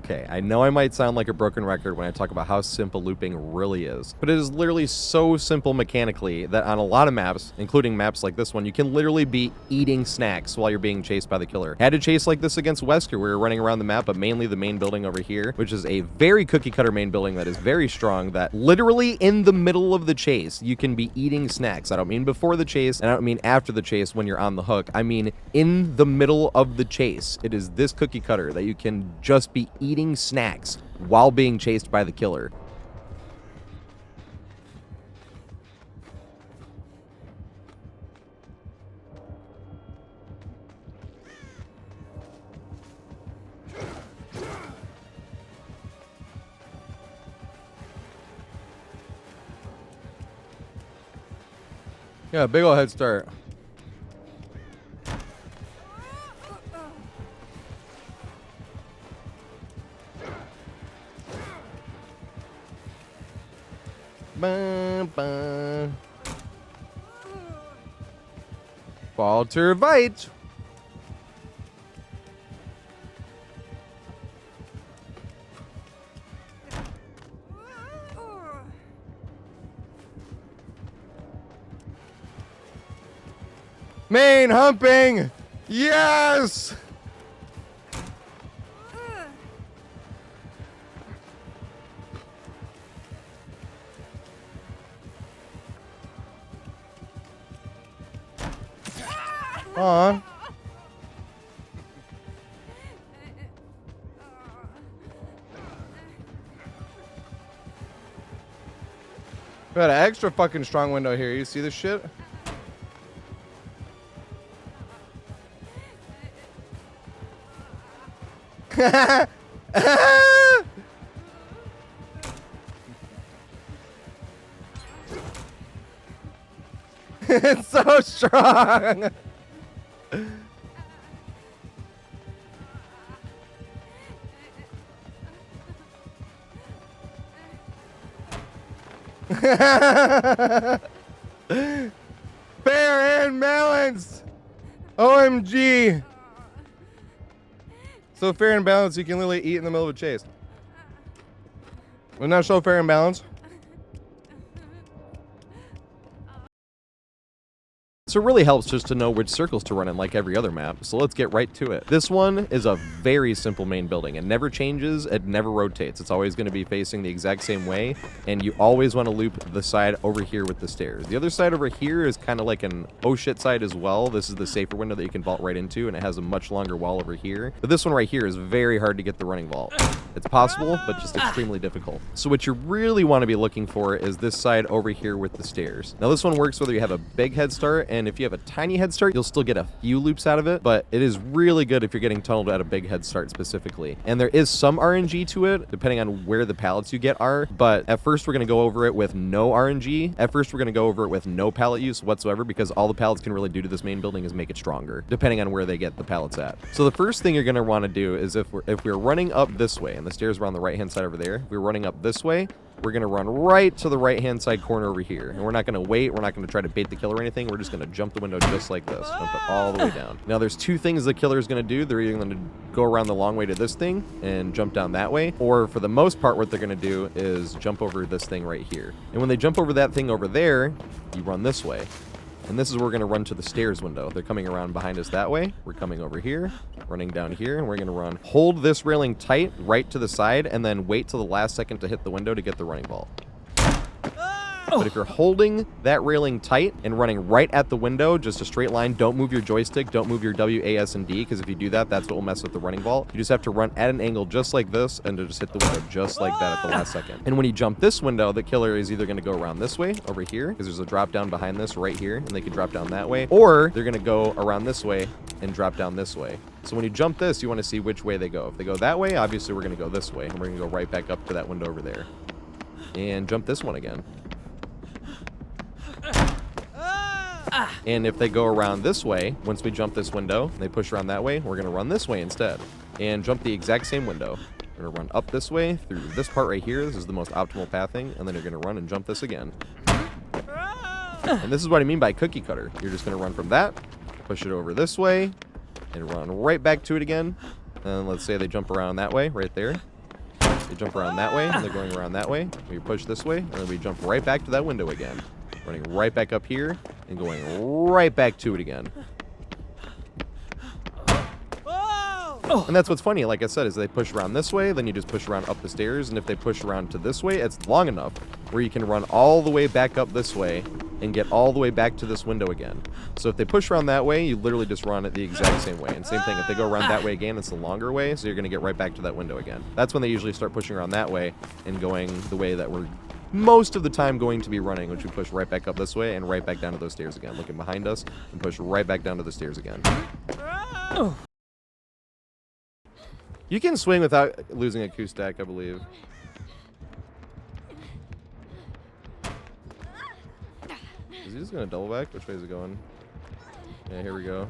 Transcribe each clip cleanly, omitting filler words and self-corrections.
Okay, I know I might sound like a broken record when I talk about how simple looping really is, but it is literally so simple mechanically that on a lot of maps, including maps like this one, you can literally be eating snacks while you're being chased by the killer. Had to chase like this against Wesker, where we were running around the map, but mainly the main building over here, which is a very cookie cutter main building that is very strong, that literally in the middle of the chase, you can be eating snacks. I don't mean before the chase, and I don't mean after the chase when you're on the hook. I mean in the middle of the chase. It is this cookie cutter that you can just be eating snacks while being chased by the killer. Yeah, big ol' head start. Falter bite. Main humping. Yes. Aw. Got an extra fucking strong window here. You see this shit? It's so strong. Fair and balanced. OMG. So fair and balanced, you can literally eat in the middle of a chase. Well, not so fair and balanced. So it really helps just to know which circles to run in like every other map, so let's get right to it. This one is a very simple main building. It never changes, it never rotates. It's always going to be facing the exact same way, and you always want to loop the side over here with the stairs. The other side over here is kind of like an oh shit side as well. This is the safer window that you can vault right into, and it has a much longer wall over here. But this one right here is very hard to get the running vault. It's possible, but just extremely difficult. So what you really want to be looking for is this side over here with the stairs. Now this one works whether you have a big head start, and if you have a tiny head start, you'll still get a few loops out of it, but it is really good if you're getting tunneled at a big head start specifically. And there is some RNG to it, depending on where the pallets you get are, but at first we're going to go over it with no RNG. At first we're going to go over it with no pallet use whatsoever, because all the pallets can really do to this main building is make it stronger, depending on where they get the pallets at. So the first thing you're going to want to do is if we're running up this way, and the stairs are on the right hand side over there, if we're running up this way, we're going to run right to the right-hand side corner over here. And we're not going to wait. We're not going to try to bait the killer or anything. We're just going to jump the window just like this. Jump it all the way down. Now, there's two things the killer is going to do. They're either going to go around the long way to this thing and jump down that way. Or for the most part, what they're going to do is jump over this thing right here. And when they jump over that thing over there, you run this way. And this is where we're going to run to the stairs window. They're coming around behind us that way. We're coming over here, running down here, and we're going to run. Hold this railing tight right to the side, and then wait till the last second to hit the window to get the running vault. But if you're holding that railing tight and running right at the window, just a straight line, don't move your joystick, don't move your W, A, S, and D, because if you do that, that's what will mess with the running vault. You just have to run at an angle just like this and to just hit the window just like that at the last second. And when you jump this window, the killer is either going to go around this way over here, because there's a drop down behind this right here, and they can drop down that way, or they're going to go around this way and drop down this way. So when you jump this, you want to see which way they go. If they go that way, obviously we're going to go this way, and we're going to go right back up to that window over there. And jump this one again. And if they go around this way, once we jump this window, they push around that way, we're going to run this way instead. And jump the exact same window. We're going to run up this way, through this part right here. This is the most optimal pathing. And then you're going to run and jump this again. And this is what I mean by cookie cutter. You're just going to run from that, push it over this way, and run right back to it again. And let's say they jump around that way, right there. You jump around that way, and they're going around that way. We push this way, and then we jump right back to that window again. Running right back up here, and going right back to it again. And that's what's funny, like I said, is they push around this way, then you just push around up the stairs, and if they push around to this way, it's long enough where you can run all the way back up this way and get all the way back to this window again. So if they push around that way, you literally just run it the exact same way. And same thing, if they go around that way again, it's the longer way, so you're going to get right back to that window again. That's when they usually start pushing around that way and going the way that we're most of the time going to be running, which we push right back up this way and right back down to those stairs again. Looking behind us and push right back down to the stairs again. You can swing without losing a Q stack, I believe. Is he just going to double back? Which way is it going? Yeah, here we go.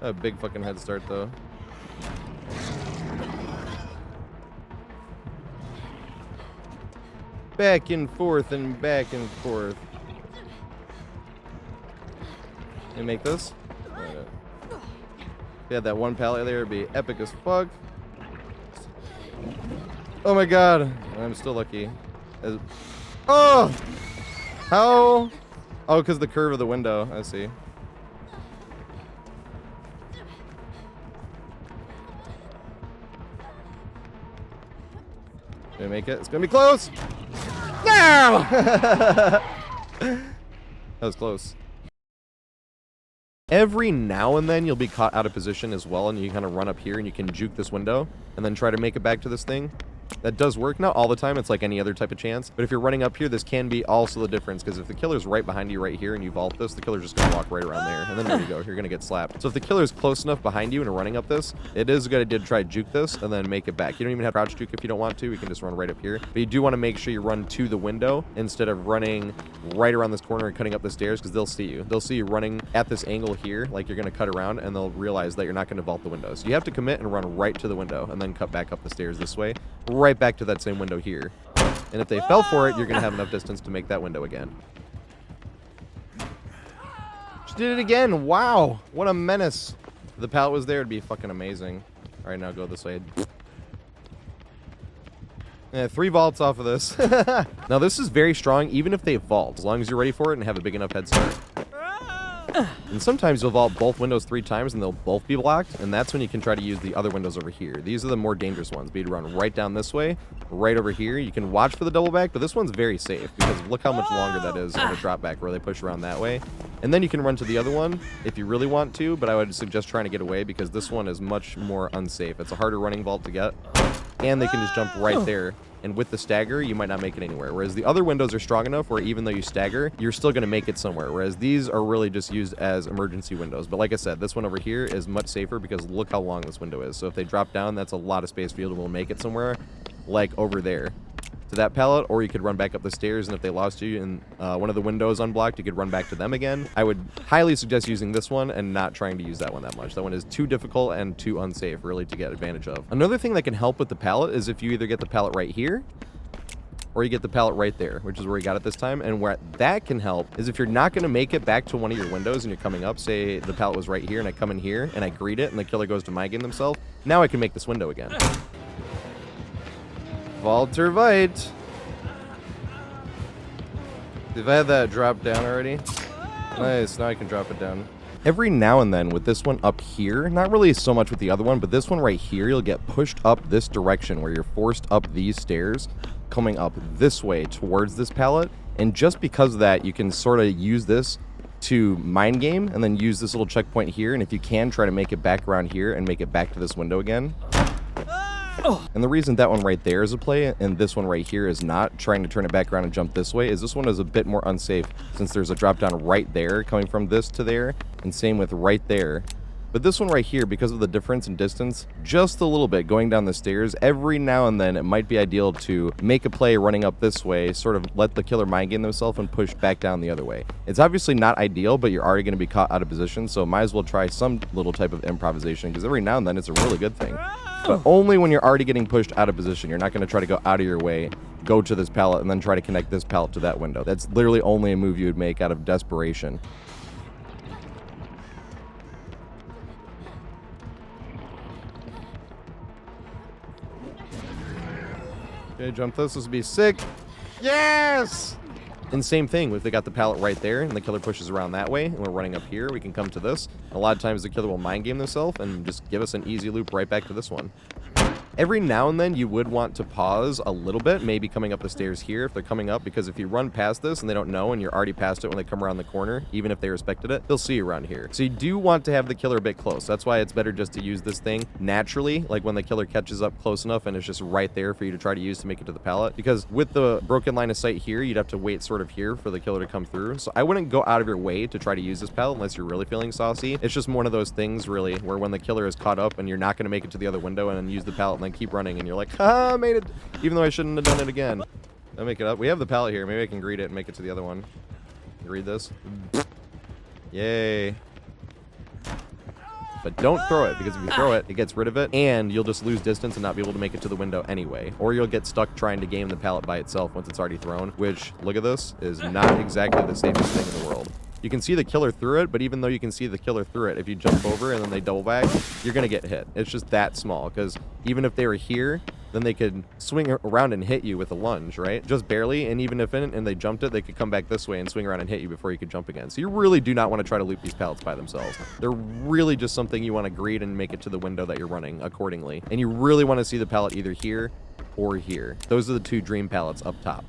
A big fucking head start, though. Back and forth and back and forth. Can you make this? Alright. If you had that one pallet there, it'd be epic as fuck. Oh my god. I'm still lucky. Oh! How? Oh, because the curve of the window. I see. Gonna make it? It's gonna be close! No! That was close. Every now and then you'll be caught out of position as well, and you kind of run up here and you can juke this window and then try to make it back to this thing. That does work. Not all the time. It's like any other type of chance. But if you're running up here, this can be also the difference, because if the killer's right behind you right here and you vault this, the killer's just going to walk right around there. And then there you go. You're going to get slapped. So if the killer's close enough behind you and running up this, it is a good idea to try to juke this and then make it back. You don't even have to crouch juke if you don't want to. You can just run right up here. But you do want to make sure you run to the window instead of running right around this corner and cutting up the stairs, because they'll see you. They'll see you running at this angle here, like you're going to cut around, and they'll realize that you're not going to vault the window. So you have to commit and run right to the window and then cut back up the stairs this way, right back to that same window here. And if they fell for it, you're going to have enough distance to make that window again. She did it again. Wow. What a menace. If the pallet was there, it'd be fucking amazing. All right, now go this way. Yeah, 3 vaults off of this. Now, this is very strong, even if they vault, as long as you're ready for it and have a big enough head start. And sometimes you'll vault both windows 3 times and they'll both be blocked, and that's when you can try to use the other windows over here. These are the more dangerous ones. But you'd run right down this way, right over here. You can watch for the double back, but this one's very safe, because look how much longer that is on a drop back where they push around that way. And then you can run to the other one if you really want to, but I would suggest trying to get away, because this one is much more unsafe. It's a harder running vault to get, and they can just jump right there. And with the stagger, you might not make it anywhere. Whereas the other windows are strong enough where even though you stagger, you're still going to make it somewhere. Whereas these are really just used as emergency windows. But like I said, this one over here is much safer, because look how long this window is. So if they drop down, that's a lot of space for you to be able to make it somewhere, like over there to that pallet, or you could run back up the stairs, and if they lost you and one of the windows unblocked, you could run back to them again. I would highly suggest using this one and not trying to use that one that much. That one is too difficult and too unsafe really to get advantage of. Another thing that can help with the pallet is if you either get the pallet right here, or you get the pallet right there, which is where you got it this time. And where that can help is if you're not going to make it back to one of your windows and you're coming up, say the pallet was right here and I come in here and I greet it and the killer goes to mind game themselves, now I can make this window again. Walter White. If I had that drop down already. Nice, now I can drop it down. Every now and then with this one up here, not really so much with the other one, but this one right here, you'll get pushed up this direction where you're forced up these stairs, coming up this way towards this pallet. And just because of that, you can sort of use this to mind game and then use this little checkpoint here. And if you can, try to make it back around here and make it back to this window again. And the reason that one right there is a play and this one right here is not, trying to turn it back around and jump this way, is this one is a bit more unsafe since there's a drop down right there coming from this to there, and same with right there. But this one right here, because of the difference in distance, just a little bit going down the stairs, every now and then it might be ideal to make a play running up this way, sort of let the killer mind game themselves and push back down the other way. It's obviously not ideal, but you're already going to be caught out of position, so might as well try some little type of improvisation, because every now and then it's a really good thing. But only when you're already getting pushed out of position. You're not going to try to go out of your way, go to this pallet, and then try to connect this pallet to that window. That's literally only a move you would make out of desperation. Okay, jump this. This would be sick. Yes! And same thing, if they got the pallet right there and the killer pushes around that way and we're running up here, we can come to this. A lot of times the killer will mind game themselves and just give us an easy loop right back to this one. Every now and then you would want to pause a little bit, maybe coming up the stairs here if they're coming up, because if you run past this and they don't know and you're already past it when they come around the corner, even if they respected it, they'll see you around here. So you do want to have the killer a bit close. That's why it's better just to use this thing naturally, like when the killer catches up close enough and it's just right there for you to try to use to make it to the pallet. Because with the broken line of sight here, you'd have to wait sort of here for the killer to come through. So I wouldn't go out of your way to try to use this pallet unless you're really feeling saucy. It's just one of those things really where when the killer is caught up and you're not going to make it to the other window and then use the pallet and then keep running and you're like, ah, made it, even though I shouldn't have done it again. I'll make it up. We have the pallet here. Maybe I can greet it and make it to the other one. Read this. Yay. But don't throw it, because if you throw it, it gets rid of it, and you'll just lose distance and not be able to make it to the window anyway. Or you'll get stuck trying to game the pallet by itself once it's already thrown, which, look at this, is not exactly the safest thing in the world. You can see the killer through it, but even though you can see the killer through it, if you jump over and then they double back, you're going to get hit. It's just that small, because even if they were here, then they could swing around and hit you with a lunge, right? Just barely, and even if and they jumped it, they could come back this way and swing around and hit you before you could jump again. So you really do not want to try to loop these pallets by themselves. They're really just something you want to greet and make it to the window that you're running accordingly. And you really want to see the pallet either here or here. Those are the two dream pallets up top.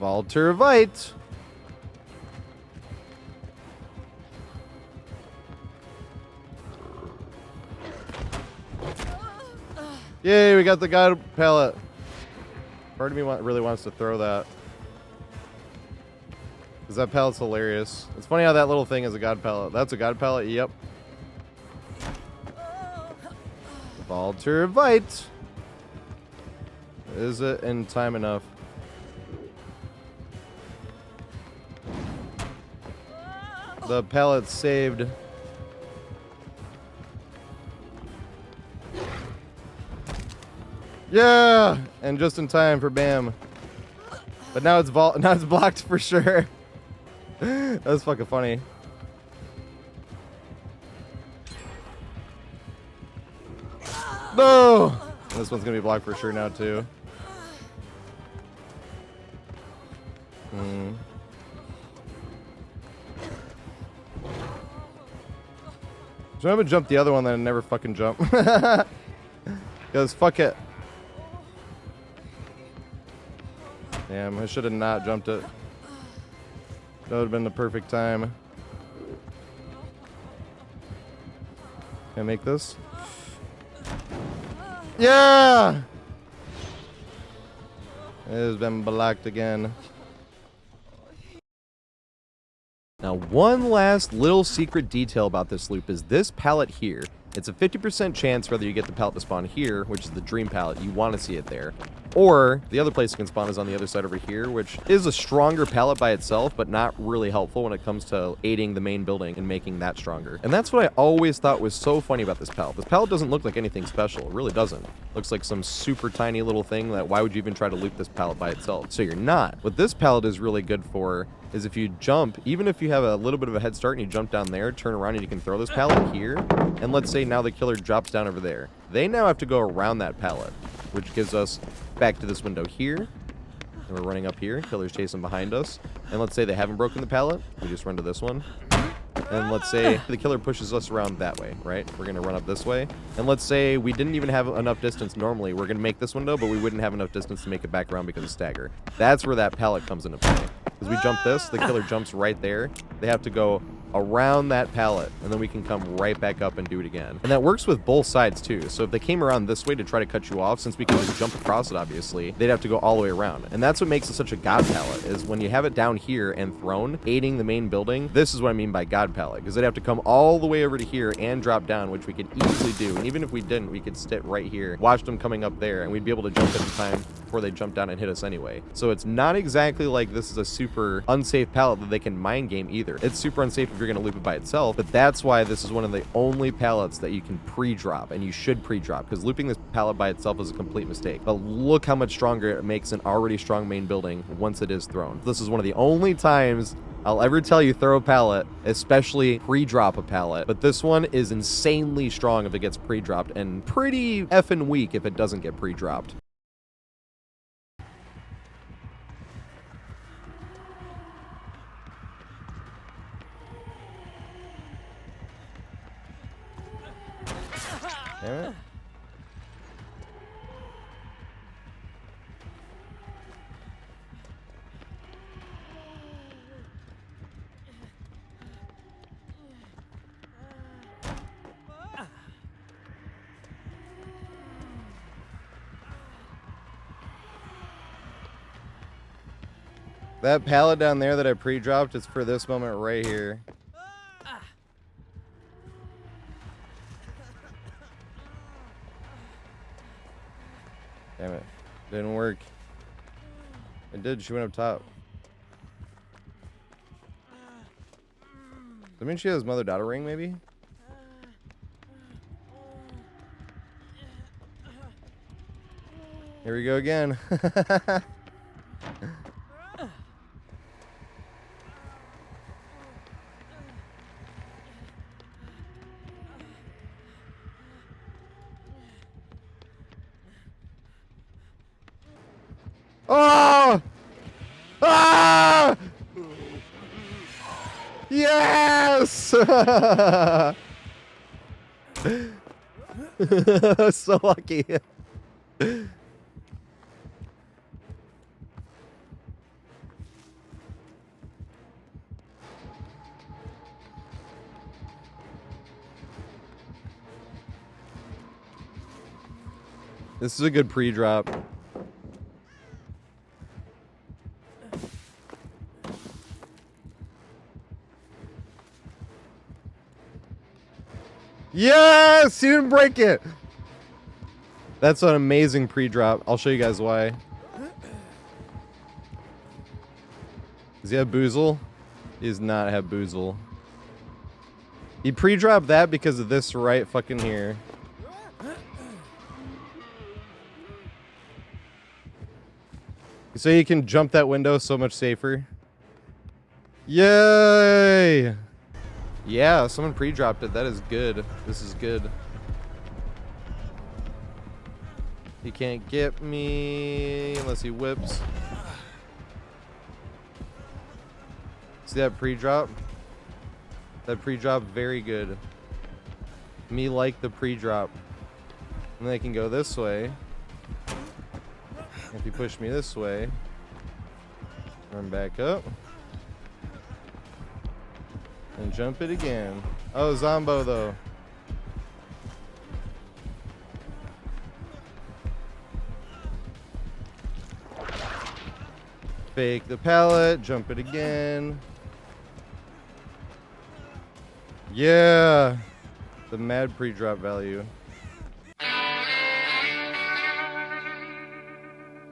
Valtervite. Yay, we got the God Pallet. Part of me really wants to throw that. Because that pallet's hilarious. It's funny how that little thing is a God Pallet. That's a God Pallet, yep. Valtervite. Is it in time enough? The pallet saved. Yeah, and just in time for Bam. But now it's blocked for sure. That's fucking funny. No! This one's gonna be blocked for sure now too. So I'm gonna jump the other one that I never fucking jump. Because fuck it. Damn, I should have not jumped it. That would have been the perfect time. Can I make this? Yeah! It has been blocked again. Now, one last little secret detail about this loop is this pallet here. It's a 50% chance whether you get the pallet to spawn here, which is the dream pallet, you want to see it there, or the other place it can spawn is on the other side over here, which is a stronger pallet by itself, but not really helpful when it comes to aiding the main building and making that stronger. And that's what I always thought was so funny about this pallet. This pallet doesn't look like anything special. It really doesn't. Looks like some super tiny little thing that why would you even try to loop this pallet by itself? So you're not. What this pallet is really good for is if you jump, even if you have a little bit of a head start and you jump down there, turn around and you can throw this pallet here, and let's say now the killer drops down over there. They now have to go around that pallet, which gives us back to this window here. And we're running up here, killer's chasing behind us. And let's say they haven't broken the pallet, we just run to this one. And let's say the killer pushes us around that way, right? We're going to run up this way. And let's say we didn't even have enough distance normally. We're going to make this window, but we wouldn't have enough distance to make it back around because of stagger. That's where that pallet comes into play. As we jump this, the killer jumps right there. They have to go around that pallet, and then we can come right back up and do it again. And that works with both sides too. So if they came around this way to try to cut you off, since we can just jump across it obviously, they'd have to go all the way around. And that's what makes it such a God pallet, is when you have it down here and thrown, aiding the main building. This is what I mean by God pallet, because they'd have to come all the way over to here and drop down, which we could easily do. And even if we didn't, we could sit right here, watch them coming up there, and we'd be able to jump in time before they jump down and hit us anyway. So it's not exactly like this is a super unsafe pallet that they can mind game either. It's super unsafe if you're going to loop it by itself, but that's why this is one of the only pallets that you can pre-drop, and you should pre-drop, because looping this pallet by itself is a complete mistake. But look how much stronger it makes an already strong main building once it is thrown. This is one of the only times I'll ever tell you throw a pallet, especially pre-drop a pallet. But this one is insanely strong if it gets pre-dropped, and pretty effing weak if it doesn't get pre-dropped. Damn it. That pallet down there that I pre-dropped is for this moment right here. Damn it. Didn't work. It did. She went up top. Does that mean she has mother-daughter ring, maybe? Here we go again. Oh! Ah! Yes! So lucky. This is a good pre-drop. Yes! He didn't break it! That's an amazing pre-drop. I'll show you guys why. Does he have Boozle? He does not have Boozle. He pre-dropped that because of this right fucking here. So you can jump that window so much safer. Yay! Yeah, someone pre-dropped it. That is good. This is good. He can't get me unless he whips. See that pre-drop? That pre-drop, very good. Me like the pre-drop. And then I can go this way. If you push me this way, run back up. And jump it again. Oh, Zombo though. Fake the pallet, jump it again. Yeah. The mad pre-drop value.